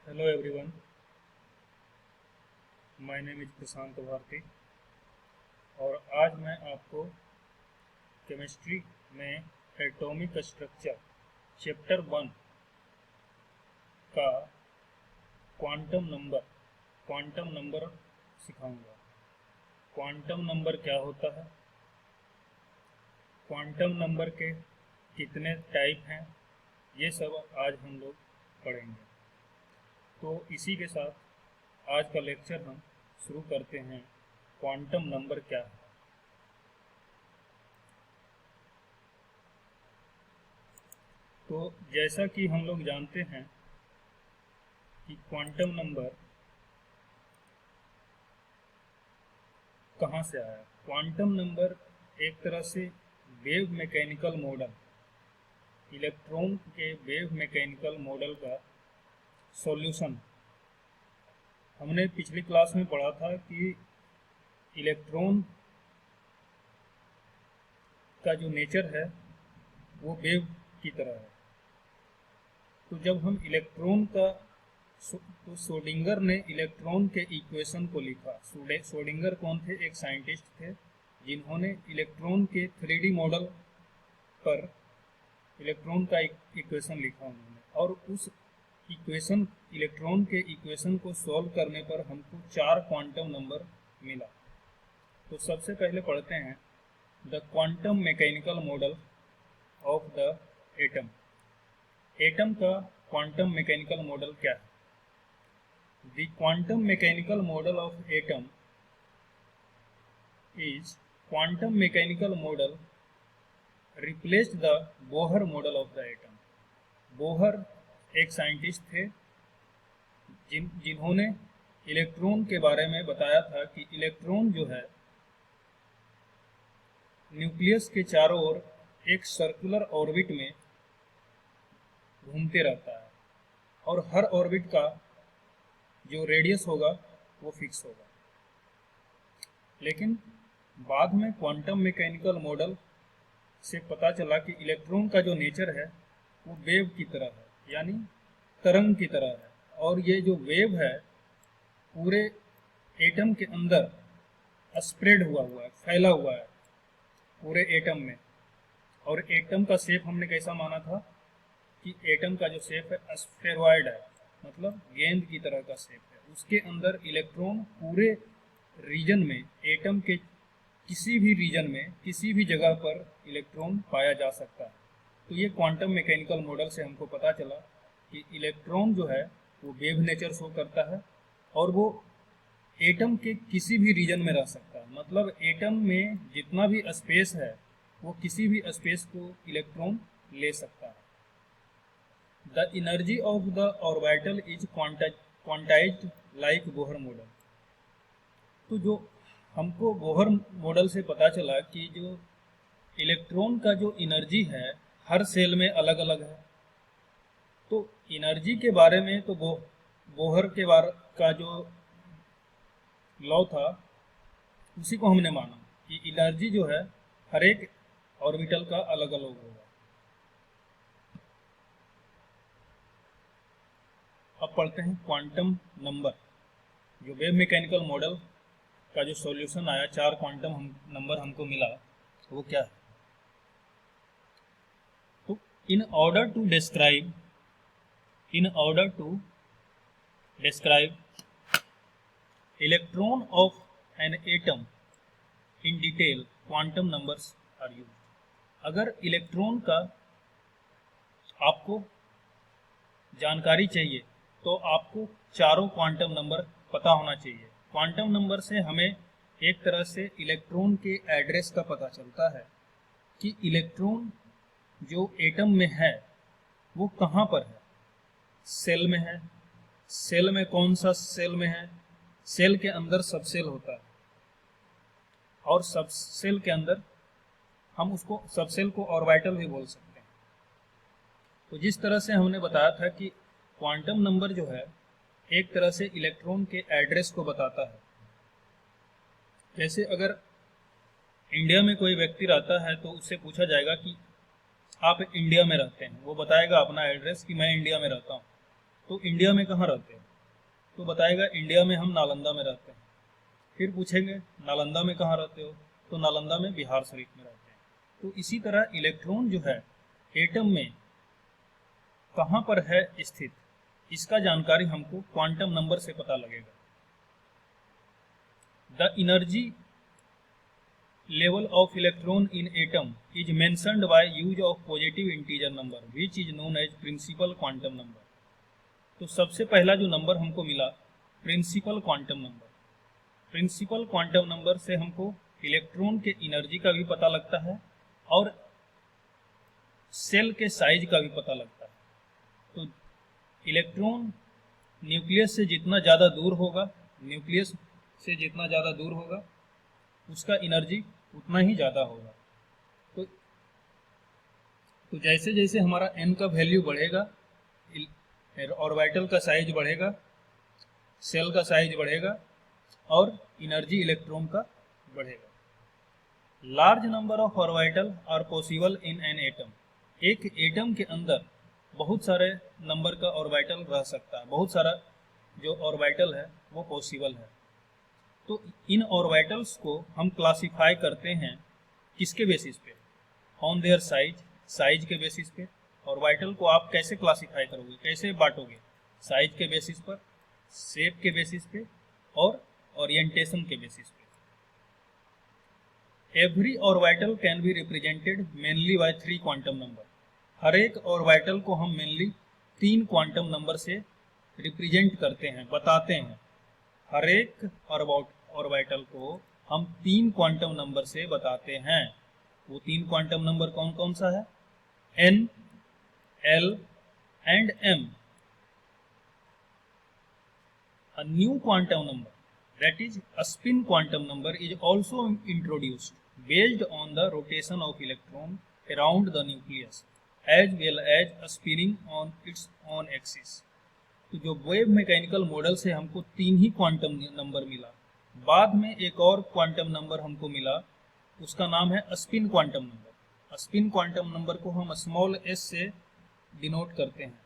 Hello everyone, my name is प्रशांत भारती और आज मैं आपको केमिस्ट्री में एटॉमिक स्ट्रक्चर चैप्टर 1 का क्वांटम नंबर सिखाऊंगा। क्वांटम नंबर क्या होता है, क्वांटम नंबर के कितने टाइप हैं, ये सब आज हम लोग पढ़ेंगे। तो इसी के साथ आज का लेक्चर हम शुरू करते हैं। क्वांटम नंबर क्या है? तो जैसा कि हम लोग जानते हैं कि क्वांटम नंबर कहाँ से आया। क्वांटम नंबर एक तरह से वेव मैकेनिकल मॉडल, इलेक्ट्रॉन के वेव मैकेनिकल मॉडल का सॉल्यूशन। हमने पिछली क्लास में पढ़ा था कि इलेक्ट्रॉन का जो नेचर है वो वेव की तरह है। तो जब हम इलेक्ट्रॉन का तो श्रोडिंगर ने इलेक्ट्रॉन के इक्वेशन को लिखा। श्रोडिंगर कौन थे? एक साइंटिस्ट थे जिन्होंने इलेक्ट्रॉन के 3D मॉडल पर इलेक्ट्रॉन का इक्वेशन लिखा उन्होंने, और उस इक्वेशन इलेक्ट्रॉन के इक्वेशन को सॉल्व करने पर हमको 4 क्वांटम नंबर मिला। तो सबसे पहले पढ़ते हैं the quantum mechanical model of the atom. Atom का क्वांटम मैकेनिकल मॉडल क्या है? The quantum mechanical model of atom is quantum mechanical model replaced the Bohr model of the atom. Bohr एक साइंटिस्ट थे जिन्होंने इलेक्ट्रॉन के बारे में बताया था कि इलेक्ट्रॉन जो है न्यूक्लियस के चारों ओर एक सर्कुलर ऑर्बिट में घूमते रहता है और हर ऑर्बिट का जो रेडियस होगा वो फिक्स होगा। लेकिन बाद में क्वांटम मैकेनिकल मॉडल से पता चला कि इलेक्ट्रॉन का जो नेचर है वो वेव की तरह है, यानी तरंग की तरह है, और ये जो वेव है पूरे एटम के अंदर स्प्रेड हुआ है, फैला हुआ है पूरे एटम में। और एटम का शेप हमने कैसा माना था कि एटम का जो शेप है स्फेरॉइड है, मतलब गेंद की तरह का शेप है। उसके अंदर इलेक्ट्रॉन पूरे रीजन में, एटम के किसी भी रीजन में, किसी भी जगह पर इलेक्ट्रॉन पाया जा सकता है। तो ये क्वांटम मैकेनिकल मॉडल से हमको पता चला कि इलेक्ट्रॉन जो है वो वेव नेचर शो करता है और वो एटम के किसी भी रीजन में रह सकता है। मतलब एटम में जितना भी स्पेस है वो किसी भी स्पेस को इलेक्ट्रॉन ले सकता है। The energy of the orbital is quantized like Bohr model. तो जो हमको बोहर मॉडल से पता चला कि जो इलेक्ट्रॉन का जो एनर्जी है हर सेल में अलग अलग है। तो एनर्जी के बारे में तो बोहर के बारे का जो लॉ था उसी को हमने माना कि एनर्जी जो है हर एक ऑर्बिटल का अलग अलग होगा। अब पढ़ते हैं क्वांटम नंबर। जो वेव मैकेनिकल मॉडल का जो सॉल्यूशन आया, 4 क्वांटम नंबर हमको मिला, वो क्या है? तो in order to describe electron of an atom in detail quantum numbers are used. अगर इलेक्ट्रॉन का आपको जानकारी चाहिए तो आपको चारों क्वांटम नंबर पता होना चाहिए। क्वांटम नंबर से हमें एक तरह से इलेक्ट्रॉन के एड्रेस का पता चलता है कि इलेक्ट्रॉन जो एटम में है वो कहाँ पर है। सेल में है, सेल में कौन सा सेल में है? सेल के अंदर सब सेल होता है और सब सेल के अंदर हम उसको सब सेल को ऑर्बिटल भी बोल सकते हैं। तो जिस तरह से हमने बताया था कि क्वांटम नंबर जो है एक तरह से इलेक्ट्रॉन के एड्रेस को बताता है। जैसे अगर इंडिया में कोई व्यक्ति रहता है तो उससे पूछा जाएगा कि आप इंडिया में रहते हैं, वो बताएगा अपना एड्रेस कि मैं इंडिया में रहता हूँ। तो इंडिया में कहाँ रहते हो? तो बताएगा इंडिया में हम नालंदा में रहते हैं। फिर पूछेंगे नालंदा में कहाँ रहते हो? तो नालंदा में बिहार शरीफ में रहते हैं। तो इसी तरह इलेक्ट्रॉन जो है एटम में कहाँ पर है स्थित, इसका जानकारी हमको क्वांटम नंबर से पता लगेगा। The energy level of electron in atom is mentioned by use of positive integer number which is known as principal quantum number। तो सबसे पहला जो नंबर हमको मिला principal quantum number. Principal quantum number से हमको इलेक्ट्रॉन के एनर्जी का भी पता लगता है और सेल के साइज का भी पता लगता है। तो इलेक्ट्रॉन न्यूक्लियस से जितना ज़्यादा दूर होगा, न्यूक्लियस से जितना ज़्यादा दूर होगा उसका एनर्जी उतना ही ज़्यादा होगा। तो जैसे जैसे हमारा n का वैल्यू बढ़ेगा, ऑर्बिटल का साइज बढ़ेगा, सेल का साइज बढ़ेगा और एनर्जी इलेक्ट्रॉन का बढ़ेगा। Large number of orbital are possible in an atom. एक एटम के अंदर बहुत सारे नंबर का ऑर्बिटल रह सकता है, बहुत सारा जो ऑर्बिटल है वो पॉसिबल है। तो इन ऑर्बिटल्स को हम क्लासिफाई करते हैं किसके बेसिस पे? ऑन देयर साइज, साइज के बेसिस पे। ऑर्बिटल को आप कैसे क्लासिफाई करोगे, कैसे बांटोगे? साइज के बेसिस पर, शेप के बेसिस पे और ओरिएंटेशन के बेसिस पे। Every orbital can be represented mainly by 3 quantum number. हर एक ऑर्बिटल को हम मेनली 3 क्वांटम नंबर से रिप्रेजेंट करते हैं, बताते हैं। हर एक ऑर्बिटल को हम 3 क्वांटम नंबर से बताते हैं। वो 3 क्वांटम नंबर कौन कौन सा है? n, l and m। A new quantum number, that is a spin quantum number, is also introduced based on the rotation of electron around the nucleus as well as a spinning on its own axis। तो जो wave mechanical model से हमको 3 ही quantum number मिला, बाद में एक और quantum number हमको मिला, उसका नाम है spin quantum number. Spin quantum number को हम स्मॉल s से डिनोट करते हैं।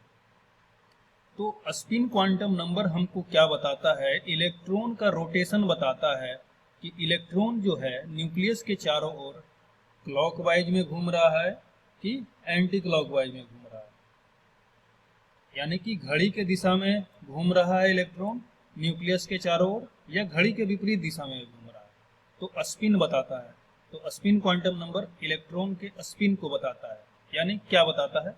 तो स्पिन क्वांटम नंबर हमको क्या बताता है? इलेक्ट्रॉन का रोटेशन बताता है कि इलेक्ट्रॉन जो है न्यूक्लियस के चारों ओर क्लॉकवाइज में घूम रहा है कि एंटी क्लॉकवाइज में घूम रहा है, यानी कि घड़ी के दिशा में घूम रहा है इलेक्ट्रॉन न्यूक्लियस के चारों ओर या घड़ी के विपरीत दिशा में घूम रहा है। तो स्पिन बताता है। तो स्पिन क्वांटम नंबर इलेक्ट्रॉन के स्पिन को बताता है। यानी क्या बताता है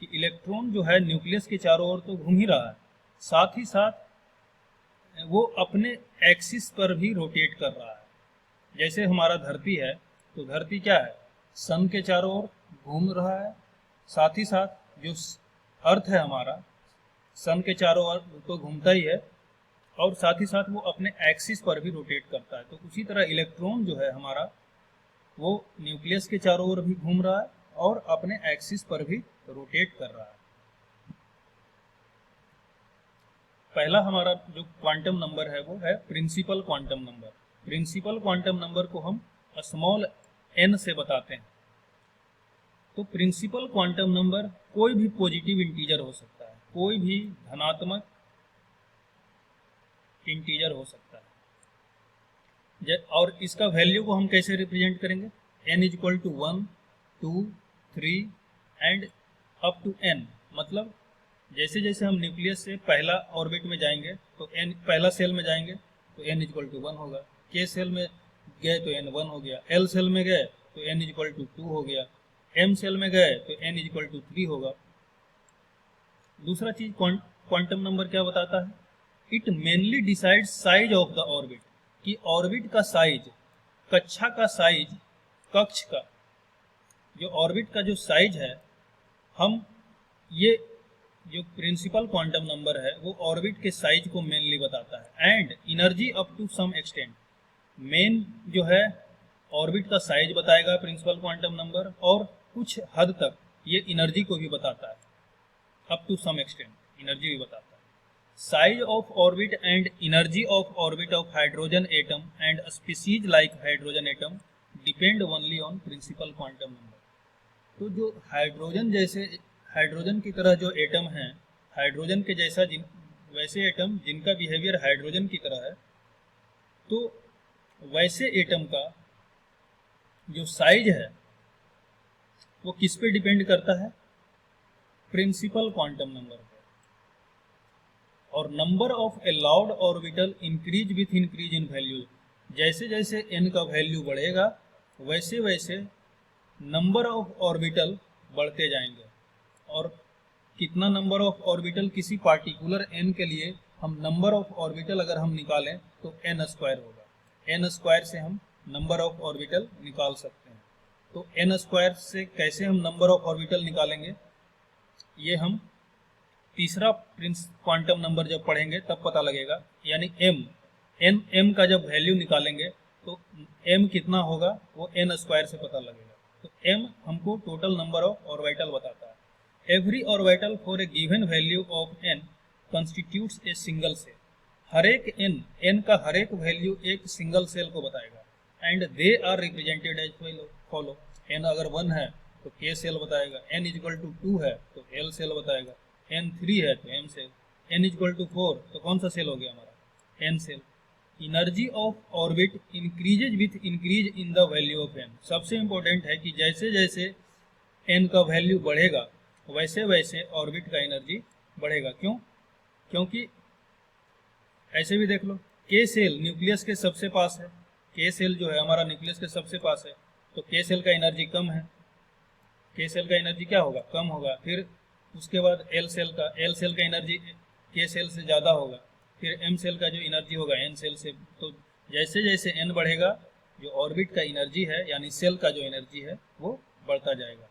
कि इलेक्ट्रॉन जो है न्यूक्लियस के चारों ओर तो घूम ही रहा है, साथ ही साथ वो अपने एक्सिस पर भी रोटेट कर रहा है। जैसे हमारा धरती है, तो धरती क्या है? सन के चारों ओर घूम रहा है, साथ ही साथ जो अर्थ है हमारा सन के चारों ओर तो घूमता ही है और साथ ही साथ वो अपने एक्सिस पर भी रोटेट करता है। तो उसी तरह इलेक्ट्रॉन जो है हमारा वो न्यूक्लियस के चारों ओर भी घूम रहा है और अपने एक्सिस पर भी रोटेट कर रहा है। पहला हमारा जो क्वांटम नंबर है वो है principal quantum number. Principal quantum number को हम स्मॉल n से बताते हैं। तो प्रिंसिपल क्वांटम नंबर कोई भी पॉजिटिव इंटीजर हो सकता है, कोई भी धनात्मक इंटीजर हो सकता है। और इसका वैल्यू को हम कैसे रिप्रेजेंट करेंगे? n = 1, 2, 3 and up to n। मतलब जैसे जैसे हम न्यूक्लियस से पहला ऑर्बिट में जाएंगे तो n, पहला सेल में जाएंगे तो n = 1 होगा, k सेल में गए तो n 1 हो गया, l सेल में गए तो n = 2 हो गया, m सेल में गए तो n = 3 होगा। दूसरा चीज क्वांटम नंबर क्या बताता है? It mainly decides size of the orbit, कि ऑर्बिट का साइज, कक्षा का साइज, कक्ष का जो ऑर्बिट का जो साइज है, हम ये जो प्रिंसिपल क्वांटम नंबर है वो ऑर्बिट के साइज को मेनली बताता है। And energy up to some extent, main जो है ऑर्बिट का साइज बताएगा प्रिंसिपल क्वांटम नंबर, और कुछ हद तक ये एनर्जी को भी बताता है, up to some extent energy भी बताता है। Size of orbit and energy of orbit of hydrogen atom and species like hydrogen atom depend only on principal quantum number. तो जो हाइड्रोजन जैसे, हाइड्रोजन की तरह जो एटम हैं, हाइड्रोजन के जैसा वैसे एटम जिनका बिहेवियर हाइड्रोजन की तरह है, तो वैसे एटम का जो साइज है वो किस पे डिपेंड करता है? प्रिंसिपल क्वांटम नंबर पे। और number of allowed orbital increase with increase in value. जैसे जैसे n का वैल्यू बढ़ेगा वैसे वैसे नंबर ऑफ ऑर्बिटल बढ़ते जाएंगे। और कितना नंबर ऑफ ऑर्बिटल किसी पार्टिकुलर n के लिए, हम नंबर ऑफ ऑर्बिटल अगर हम निकालें तो n स्क्वायर होगा। n स्क्वायर से हम नंबर ऑफ ऑर्बिटल निकाल सकते हैं। तो n स्क्वायर से कैसे हम नंबर ऑफ ऑर्बिटल निकालेंगे, ये हम तीसरा क्वांटम नंबर जब पढ़ेंगे तब पता लगेगा। यानी m का जब वैल्यू निकालेंगे तो m कितना होगा वो n स्क्वायर से पता लगेगा। तो m हमको टोटल नंबर ऑफ ऑर्बिटल बताता है। Every orbital for a given value of n constitutes a single shell. हर एक n का हर एक वैल्यू एक सिंगल सेल को बताएगा। And they are represented as follow. n अगर 1 है तो k सेल बताएगा, n इक्वल टू 2 है तो l सेल बताएगा, n 3 है तो m cell, n equal to 4 तो कौन सा सेल हो गया हमारा? n cell. Energy of orbit increases with increase in the value of n। सबसे इंपॉर्टेंट है कि जैसे जैसे n का वैल्यू बढ़ेगा वैसे वैसे ऑर्बिट का एनर्जी बढ़ेगा। क्यों? क्योंकि ऐसे भी देख लो, k सेल न्यूक्लियस के सबसे पास है, k सेल जो है हमारा न्यूक्लियस के सबसे पास है, तो k सेल का एनर्जी कम है, k सेल का एनर्जी क्या होगा? कम होगा। फिर उसके बाद l सेल का एनर्जी k सेल से ज़्यादा होगा। फिर m सेल का जो एनर्जी होगा n सेल से। तो जैसे जैसे n बढ़ेगा जो ऑर्बिट का एनर्जी है यानी सेल का जो एनर्जी है वो बढ़ता जाएगा।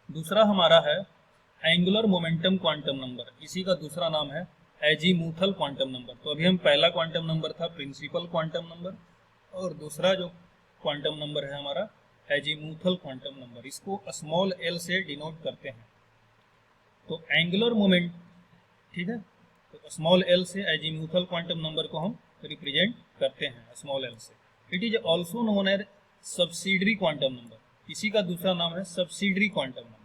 दूसरा हमारा है एंगुलर मोमेंटम क्वांटम नंबर। इसी का दूसरा नाम है एजीमूथल क्वांटम नंबर। तो अभी हम पहला क्वांटम नंबर था प्रिंसिपल क्वांटम नंबर, और दूसरा जो क्वांटम नंबर है हमारा एजीमूथल क्वांटम नंबर। इसको स्मॉल l से डिनोट करते हैं। तो एंगुलर मोमेंट, ठीक है, तो स्मॉल l से एजीमूथल क्वांटम नंबर को हम रिप्रेजेंट करते हैं स्मॉल l से। It is also known as subsidiary quantum number. इसी का दूसरा नाम है सब्सिडरी क्वांटम नंबर।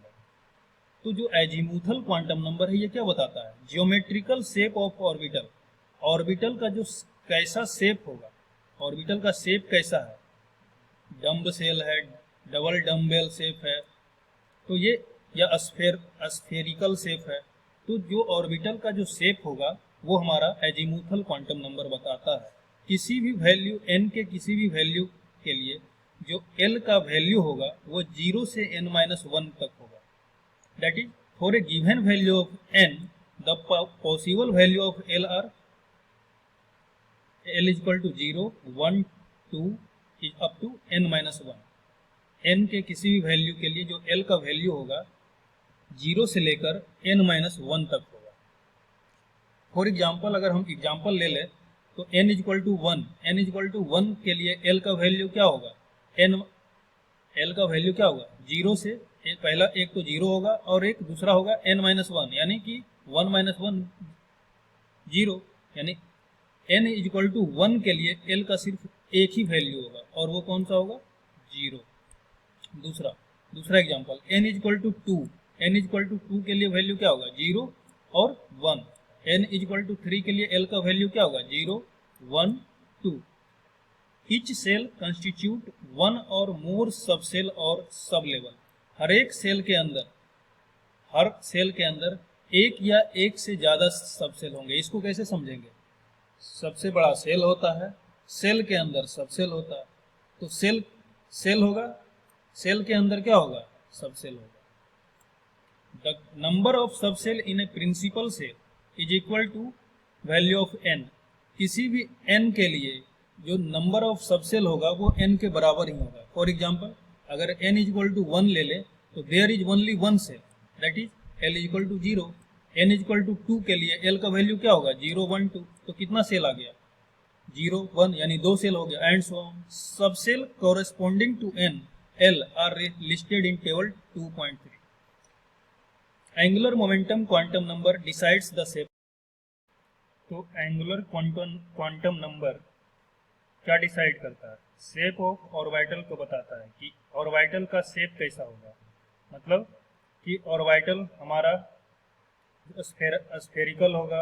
तो जो एजीमूथल क्वांटम नंबर है ये क्या बताता है? Geometrical shape of orbital. Orbital का जो कैसा शेप होगा, ऑर्बिटल का शेप कैसा है, डम्ब सेल है, डबल डम्बेल शेप है, तो ये या स्फेरिकल शेप है। तो जो ऑर्बिटल का जो शेप होगा वो हमारा एजीमूथल क्वांटम नंबर बताता है। किसी भी वैल्यू n के किसी भी वैल्यू के लिए जो l का वैल्यू होगा वो 0 से n-1 तक होगा। That is, for a given value of n, the possible value of l are l is equal to 0, 1, 2 is up to n-1। n के किसी भी वैल्यू के लिए जो l का वैल्यू होगा 0 से लेकर n-1 तक होगा। फॉर एग्जाम्पल अगर हम एग्जाम्पल ले लें तो n is equal to 1, n is equal to 1 के लिए l का वैल्यू क्या होगा? l का वैल्यू क्या होगा? 0 से पहला एक तो 0 होगा और एक दूसरा होगा n-1, यानी कि 1-1 0, यानी n इज इक्वल टू 1 के लिए l का सिर्फ एक ही वैल्यू होगा और वो कौन सा होगा? 0। दूसरा example n is equal to 2, n is equal to 2 के लिए वैल्यू क्या होगा? 0 और 1। n इज इक्वल टू 3 के लिए l का वैल्यू क्या होगा? 0, 1, 2। Each cell constitute one or more subcell और सब लेवल। हर सेल के अंदर एक या एक से ज्यादा सबसेल होंगे। इसको कैसे समझेंगे? सबसे बड़ा सेल होता है, सेल के अंदर सबसेल होता है, तो सेल होगा, सेल के अंदर क्या होगा? सबसेल होगा। The number of subcell in a principal cell is equal to value of n। किसी भी n के लिए जो नंबर ऑफ सबसेल होगा वो n के बराबर ही होगा। फॉर एग्जाम्पल अगर n इज इक्वल टू 1 ले ले तो there is only 1 cell, that is l is equal to 0। n is equal to 2 के लिए l का वैल्यू क्या होगा? 0, 1, 2। तो कितना सेल आ गया? 0, 1, यानी 2 सेल हो गया, and so on. Subcell corresponding to n l are listed in table 2.3। Angular momentum quantum number decides the shape. तो एंगुलर क्वांटम नंबर क्या डिसाइड करता है? शेप ऑफ ऑर्बिटल को बताता है कि ऑर्बिटल का शेप कैसा होगा। मतलब कि ऑर्बिटल हमारा स्फेरिकल होगा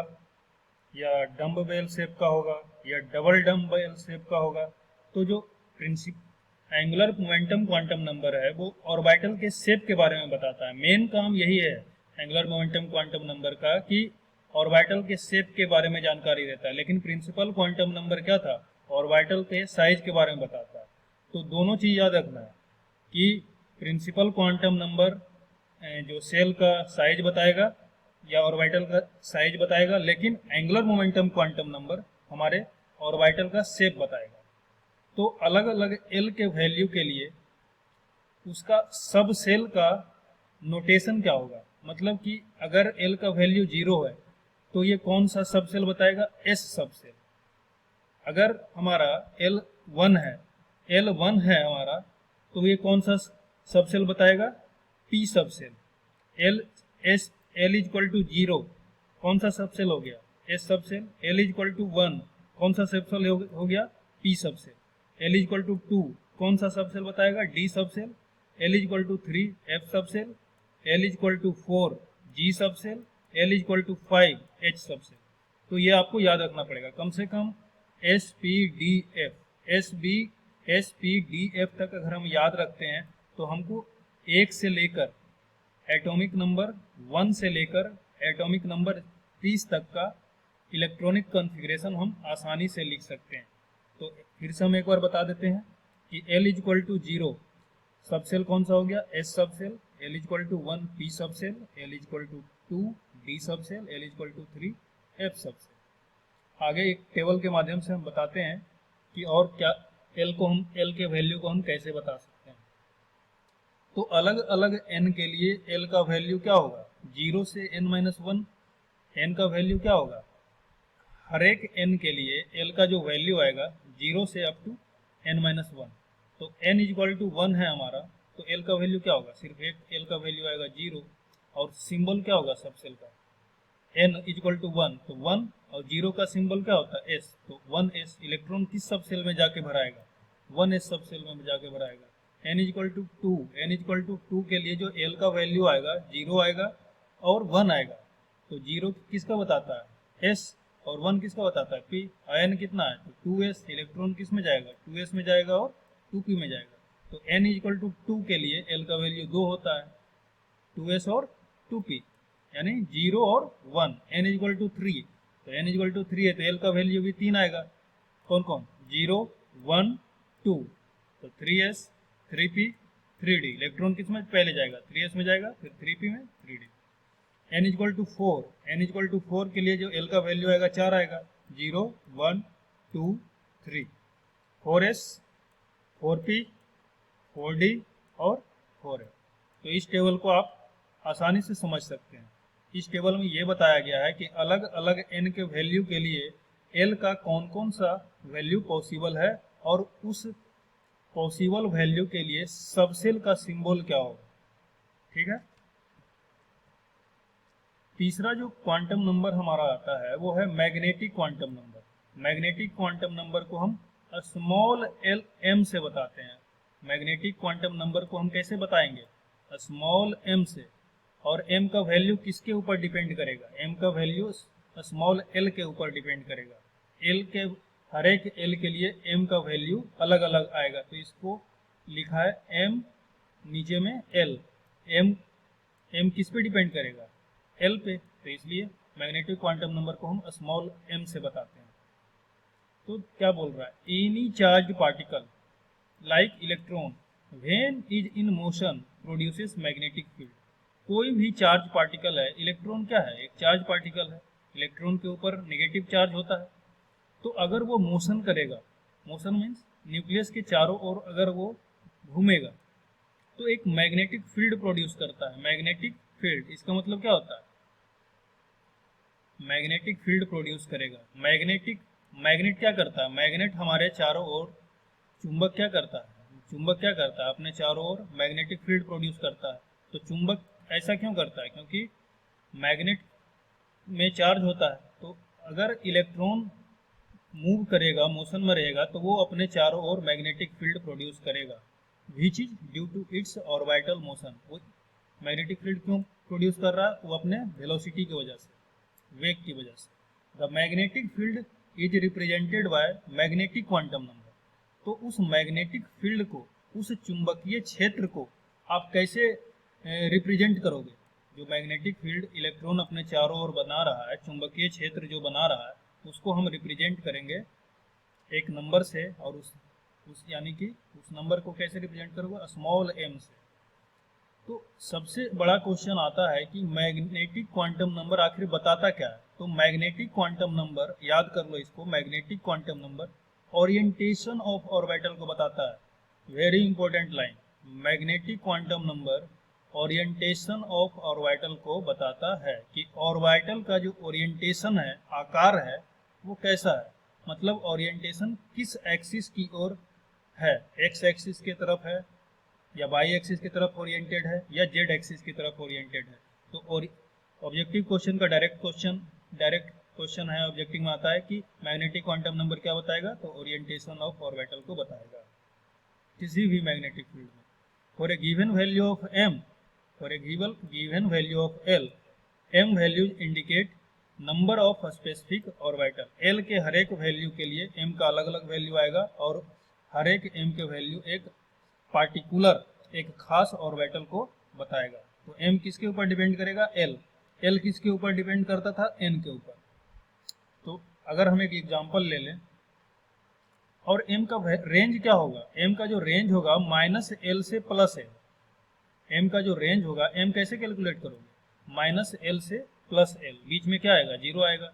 या डम्ब बेल शेप का होगा या डबल डम्ब बेल शेप का होगा। तो जो एंगुलर मोमेंटम क्वांटम नंबर है वो ऑर्बिटल के शेप के बारे में बताता है। मेन काम यही है एंगुलर मोमेंटम क्वांटम नंबर का कि ऑर्बिटल के शेप के बारे में जानकारी देता है। लेकिन प्रिंसिपल क्वांटम नंबर क्या था, ऑर्बिटल के साइज के बारे में बताता है। तो दोनों चीज याद रखना है कि प्रिंसिपल क्वांटम नंबर जो सेल का साइज बताएगा या ऑर्बिटल का साइज बताएगा, लेकिन एंगुलर मोमेंटम क्वांटम नंबर हमारे ऑर्बिटल का शेप बताएगा। तो अलग अलग एल के वैल्यू के लिए उसका सब सेल का नोटेशन क्या होगा, मतलब कि अगर एल का वैल्यू 0 है तो ये कौन सा सब सेल बताएगा, एस सब सेल। अगर हमारा एल 1 है, एल 1 है हमारा, तो ये कौन सा सब सेल बताएगा, P subshell. L S L is equal to 0 कौन सा सब सेल हो गया, S subshell. L is equal to 1 कौन सा सब सेल हो गया, P subshell. L is equal to 2 कौन सा सब सेल बताएगा, D subshell. L is equal to 3 F subshell. L is equal to 4 G subshell. L is equal to 5 H सब cell. तो ये आपको याद रखना पड़ेगा कम से कम S P D F, S P D F तक अगर हम याद रखते हैं तो हमको एक से लेकर एटॉमिक नंबर 1 से लेकर एटॉमिक नंबर 30 तक का इलेक्ट्रॉनिक कॉन्फ़िगरेशन हम आसानी से लिख सकते हैं। तो फिर से हम एक बार बता देते हैं कि L इज इक्वल टू 0 सब सेल कौन सा हो गया, S subcell. L is equal to 1 P subcell. L is equal to 2 D subcell. L is equal to 3 F subcell. आगे एक टेबल के माध्यम से हम बताते हैं कि और क्या L के वैल्यू को हम कैसे बता सकते हैं। तो अलग अलग n के लिए L का वैल्यू क्या होगा, 0 से n-1 n का वैल्यू क्या होगा। हर एक n के लिए L का जो वैल्यू आएगा 0 से अप टू n-1। तो n इज इक्वल टू 1 है हमारा, तो L का वैल्यू क्या होगा, सिर्फ एक L का वैल्यू आएगा 0। और सिंबल क्या होगा सब सेल का, n इज इक्वल टू 1, तो 1 और 0 का सिंबल क्या होता है, s। तो 1s इलेक्ट्रॉन किस सब सेल में जाके भराएगा, 1s सब सेल में जाके भराएगा। n is equal to 2, n is equal to 2 के लिए जो L का वैल्यू आएगा 0 आएगा और 1 आएगा। तो 0 किसका बताता है, S, और 1 किसका बताता है, P। n कितना है, तो 2s इलेक्ट्रॉन किस में जाएगा, 2s में जाएगा और 2p में जाएगा। तो n इज इक्वल टू 2 के लिए L का वैल्यू 2 होता है, 2s और 2p, यानी 0 और 1। n इज इक्वल टू 3, तो n इज इक्वल टू 3 है तो L का वैल्यू भी 3 आएगा। कौन कौन, 0 1 2, तो 3s 3p 3d। इलेक्ट्रॉन किस में पहले जाएगा, 3s में जाएगा, फिर 3p में 3d। n equal to 4, n equal to 4 के लिए जो L का वैल्यू आएगा 4 आएगा, 0 1 2 3। 4s 4p 4d और 4f। तो इस टेबल को आप आसानी से समझ सकते हैं। इस टेबल में ये बताया गया है कि अलग अलग n के वैल्यू के लिए L का कौन कौन सा वैल्यू पॉसिबल है और उस पॉसिबल वैल्यू के लिए सबसेल का सिंबल क्या होगा। ठीक है। तीसरा जो क्वांटम नंबर हमारा आता है वो है magnetic quantum number. Magnetic quantum number को हम स्मॉल एल एम से बताते हैं। मैग्नेटिक क्वांटम नंबर को हम कैसे बताएंगे, स्मॉल एम से। और एम का वैल्यू किसके ऊपर डिपेंड करेगा, एम का वैल्यू स्मॉल एल के ऊपर डिपेंड करेगा। एल के हर एक एल के लिए एम का वैल्यू अलग अलग आएगा। तो इसको लिखा है एम नीचे में एल। एम किस पे डिपेंड करेगा, एल पे। तो इसलिए मैग्नेटिक क्वांटम नंबर को हम स्मॉल एम से बताते हैं। तो क्या बोल रहा है, any charge particle like electron when is in motion produces magnetic field. कोई भी चार्ज पार्टिकल है, इलेक्ट्रॉन क्या है, एक चार्ज पार्टिकल है, इलेक्ट्रॉन के ऊपर नेगेटिव चार्ज होता है। तो अगर वो मोशन करेगा, मोशन मीन्स न्यूक्लियस के चारों ओर अगर वो घूमेगा तो एक मैग्नेटिक फील्ड प्रोड्यूस करता है। मैग्नेटिक फील्ड, इसका मतलब क्या होता है, मैग्नेटिक फील्ड प्रोड्यूस करेगा। मैग्नेट क्या करता है, मैग्नेट हमारे चारों ओर, चुंबक क्या करता है, चुंबक क्या करता है, अपने चारों ओर मैग्नेटिक फील्ड प्रोड्यूस करता है। तो चुंबक ऐसा क्यों करता है, क्योंकि मैग्नेट में चार्ज होता है। तो अगर इलेक्ट्रॉन मूव करेगा, मोशन में रहेगा, तो वो अपने चारों ओर मैग्नेटिक फील्ड प्रोड्यूस करेगा, which is due to its orbital motion. वो मैग्नेटिक फील्ड क्यों प्रोड्यूस कर रहा है? वो अपने वेलोसिटी की वजह से, वेग की वजह से। The magnetic field is represented by magnetic quantum number. तो उस मैग्नेटिक फील्ड को, उस चुंबकीय क्षेत्र को आप कैसे रिप्रेजेंट करोगे? जो मैग्नेटिक फील्ड इलेक्ट्रॉन अपने चारों ओर बना रहा है, चुंबकीय क्षेत्र जो बना रहा है, उसको हम रिप्रेजेंट करेंगे एक नंबर से, और उस यानी कि उस नंबर को कैसे रिप्रेजेंट करोगे? स्मॉल m से। तो सबसे बड़ा क्वेश्चन आता है कि मैग्नेटिक क्वांटम नंबर आखिर बताता क्या है? तो मैग्नेटिक क्वांटम नंबर, याद कर लो इसको, magnetic quantum number orientation of orbital को बताता है। Very important line, magnetic quantum number orientation of orbital को बताता है कि ऑर्बिटल का जो ओरिएंटेशन है, आकार है, वो कैसा है। मतलब ओरिएंटेशन किस एक्सिस की ओर है, एक्स एक्सिस की तरफ है, या वाई एक्सिस की तरफ ओरिएंटेड है, या जेड एक्सिस की तरफ ओरिएंटेड है। तो ऑब्जेक्टिव क्वेश्चन का डायरेक्ट क्वेश्चन है, ऑब्जेक्टिव में आता है कि मैग्नेटिक क्वांटम नंबर क्या बताएगा? तो ओरिएंटेशन ऑफ ऑर्बिटल को बताएगा किसी भी मैग्नेटिक फील्ड में। For a given value of m, for a given value of l, m values indicate number of specific orbital. l के हर एक वैल्यू के लिए m का अलग अलग वैल्यू आएगा, और हर एक m के वैल्यू एक पार्टिकुलर, एक खास ऑर्बिटल को बताएगा। तो m किसके ऊपर डिपेंड करेगा? l किसके ऊपर डिपेंड करता था? n के ऊपर। तो अगर हम एक एग्जांपल ले लें, और m का रेंज क्या होगा? m का जो रेंज होगा -l से +l। m का जो रेंज होगा, m कैसे कैलकुलेट करोगे? -l से +l, बीच में क्या आएगा? 0 आएगा।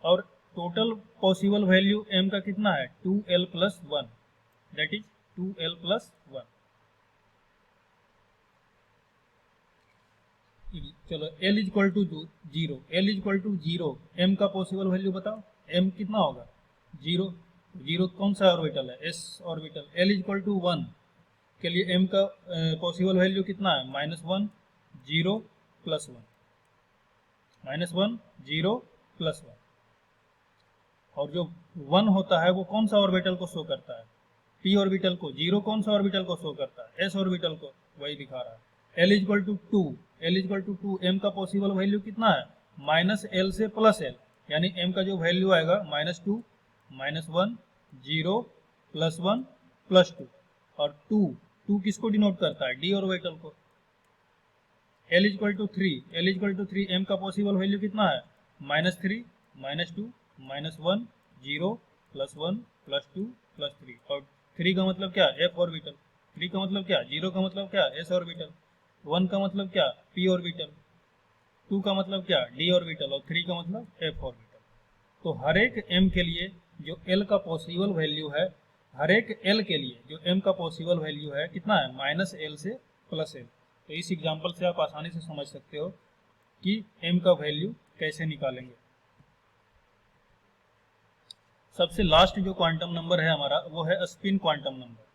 और टोटल पॉसिबल वैल्यू m का कितना है? 2l + 1, that is 2l + 1। चलो l = 0, l = 0, m का पॉसिबल वैल्यू बताओ, m कितना होगा? 0। 0 कौन सा ऑर्बिटल है? s orbital. l = 1 के लिए m का पॉसिबल वैल्यू कितना है? -1, 0 + 1, -1, 0 + 1। और जो 1 होता है वो कौन सा ऑर्बिटल को शो करता है? p ऑर्बिटल को। 0 कौन सा ऑर्बिटल को शो करता है? s ऑर्बिटल को, वही दिखा रहा है। l = 2, l = 2, m का पॉसिबल वैल्यू कितना है? -l से +l, यानी m का जो वैल्यू आएगा -2, -1, 0 + 1 + 2, और 2 किसको डिनोट करता है? d ऑर्बिटल को। l = 3, l = 3, m का पॉसिबल वैल्यू कितना है? -3, -2, -1, 0 + 1 + 2 + 3, और 3 का मतलब क्या? f orbital. 3 का मतलब क्या? 0 का मतलब क्या? s orbital. 1 का मतलब क्या? p orbital. 2 का मतलब क्या? d ऑर्बिटल, और 3 का मतलब f ऑर्बिटल। तो हर एक m के लिए जो l का पॉसिबल वैल्यू है, हर एक l के लिए जो m का पॉसिबल वैल्यू है कितना है? -l से +l। तो इस एग्जांपल से आप आसानी से समझ सकते हो कि m का वैल्यू कैसे निकालेंगे। सबसे लास्ट जो क्वांटम नंबर है हमारा, वो है स्पिन क्वांटम नंबर।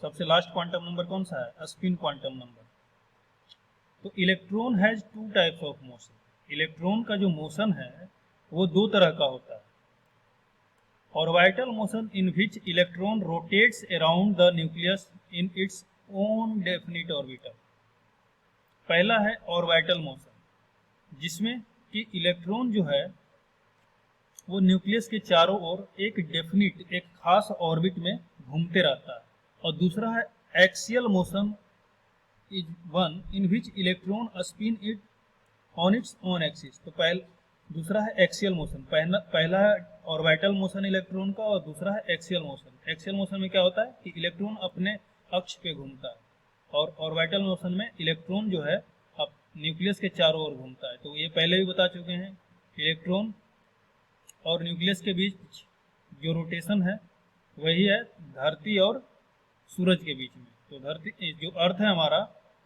सबसे लास्ट क्वांटम नंबर कौन सा है? Spin quantum number. तो electron has 2 types of motion. Electron का जो मोशन है वो 2 तरह का होता है। Orbital motion, in which electron rotates around the nucleus in its own definite orbital. पहला है ऑर्बिटल मोशन, जिसमें कि इलेक्ट्रॉन जो है वो न्यूक्लियस के चारों ओर एक डेफिनिट, एक खास ऑर्बिट में घूमते रहता है। और दूसरा है axial motion, is one in which electron spin it on its own axis. तो दूसरा है एक्सियल मोशन। पहला है ऑर्बिटल मोशन इलेक्ट्रॉन का, और दूसरा है एक्सियल मोशन। एक्सियल मोशन में क्या होता है कि इलेक्ट्रॉन अपने अक्ष पे घूमता है, और ऑर्बिटल मोशन में इलेक्ट्रॉन जो है अब न्यूक्लियस के चारों ओर घूमता है। तो ये पहले भी बता चुके हैं, इलेक्ट्रॉन और न्यूक्लियस के बीच जो रोटेशन है वही है धरती और सूरज के बीच में। तो धरती, जो अर्थ है हमारा,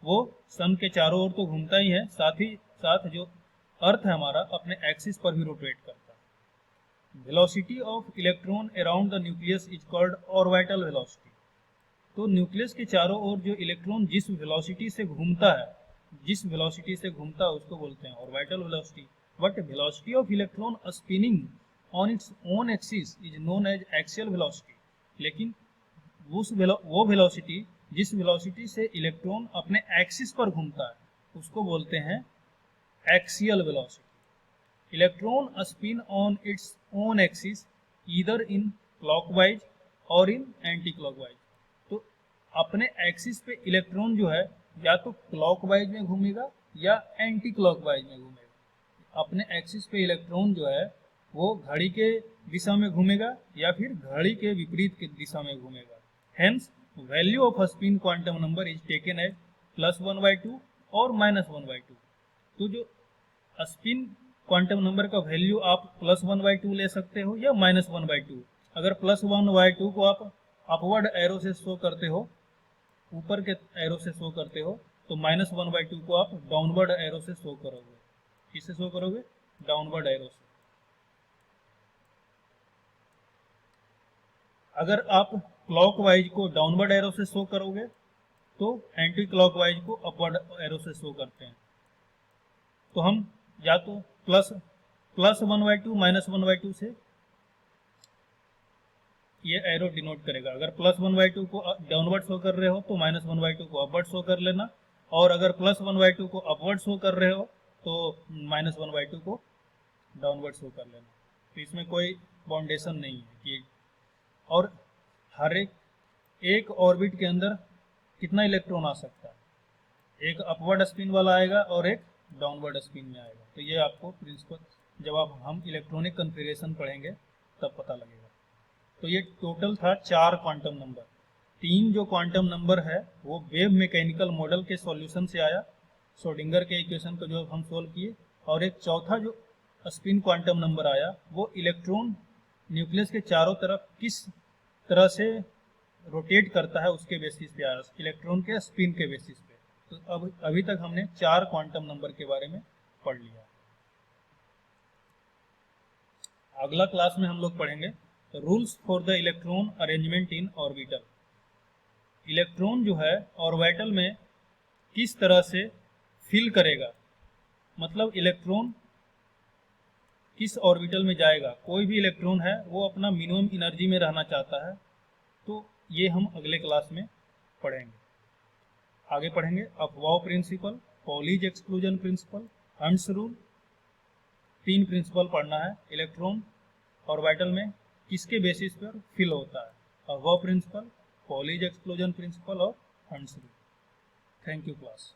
वो सन के चारों ओर तो घूमता ही है, साथ ही साथ जो अर्थ है हमारा अपने एक्सिस पर भी रोटेट करता है। Velocity of electron around the nucleus is called orbital velocity. तो न्यूक्लियस के चारों ओर जो इलेक्ट्रॉन जिस वेलोसिटी से घूमता है, उसको बोलते हैं orbital velocity. But velocity of electron spinning on its own axis is known as axial velocity. लेकिन वो वेलोसिटी जिस वेलोसिटी से इलेक्ट्रॉन अपने एक्सिस पर घूमता है उसको बोलते हैं axial velocity. Electron spin on its own axis either in clockwise और इन एंटी क्लॉकवाइज। तो अपने एक्सिस पे इलेक्ट्रॉन जो है या तो क्लॉकवाइज में घूमेगा या एंटी क्लॉकवाइज में घूमेगा। अपने एक्सिस पे इलेक्ट्रॉन जो है वो घड़ी के दिशा में घूमेगा या फिर घड़ी के विपरीत की दिशा में घूमेगा। Hence value of spin quantum number is taken as +1/2 और -1/2। तो जो स्पिन क्वांटम नंबर का वैल्यू आप +1/2 ले सकते हो या -1/2। अगर +1/2 को आप अपवर्ड एरो से शो करते हो, ऊपर के एरो से शो करते हो, तो -1/2 को आप डाउनवर्ड एरो से शो करोगे। किससे शो करोगे? डाउनवर्ड एरो से। अगर आप क्लॉकवाइज को डाउनवर्ड एरो से शो करोगे तो एंटी क्लॉकवाइज को अपवर्ड एरो से शो करते हैं। तो हम या तो +1/2 -1/2 से ये एरो डिनोट करेगा। अगर +1/2 को डाउनवर्ड शो कर रहे हो तो -1/2 को अपवर्ड शो कर लेना, और अगर +1/2 को अपवर्ड शो कर रहे हो तो -1/2 को डाउनवर्ड शो कर लेना। तो इसमें कोई बाउंडेशन नहीं है कि, और हर एक ऑर्बिट के अंदर कितना इलेक्ट्रॉन आ सकता है, एक अपवर्ड स्पिन वाला आएगा और एक डाउनवर्ड स्पिन में आएगा। तो ये आपको प्रिंसिपल जब आप हम इलेक्ट्रॉनिक कन्फिगरेशन पढ़ेंगे तब पता लगेगा। तो ये टोटल था 4 क्वांटम नंबर। 3 जो क्वांटम नंबर है वो वेव मैकेनिकल मॉडल के सॉल्यूशन से आया, श्रोडिंगर के इक्वेशन को जो हम सोल्व किए, और एक चौथा जो स्पिन क्वांटम नंबर आया वो इलेक्ट्रॉन न्यूक्लियस के चारों तरफ किस तरह से रोटेट करता है उसके बेसिस पे आया, इलेक्ट्रॉन के स्पिन के बेसिस पे। तो अब अभी तक हमने 4 क्वांटम नंबर के बारे में पढ़ लिया। अगला क्लास में हम लोग पढ़ेंगे rules for the electron arrangement in orbital. Electron जो है ऑर्बिटल में किस तरह से फिल करेगा, मतलब इलेक्ट्रॉन किस ऑर्बिटल में जाएगा। कोई भी इलेक्ट्रॉन है वो अपना मिनिमम एनर्जी में रहना चाहता है, तो ये हम अगले क्लास में पढ़ेंगे। आगे पढ़ेंगे aufbau principle, Pauli's exclusion principle, Hund's rule. 3 principle पढ़ना है। इलेक्ट्रॉन ऑर्बिटल में किसके बेसिस पर फिल होता है, अफवाह प्रिंसिपल, पॉलीज एक्सक्लूजन प्रिंसिपल और hunts rule. Thank you class.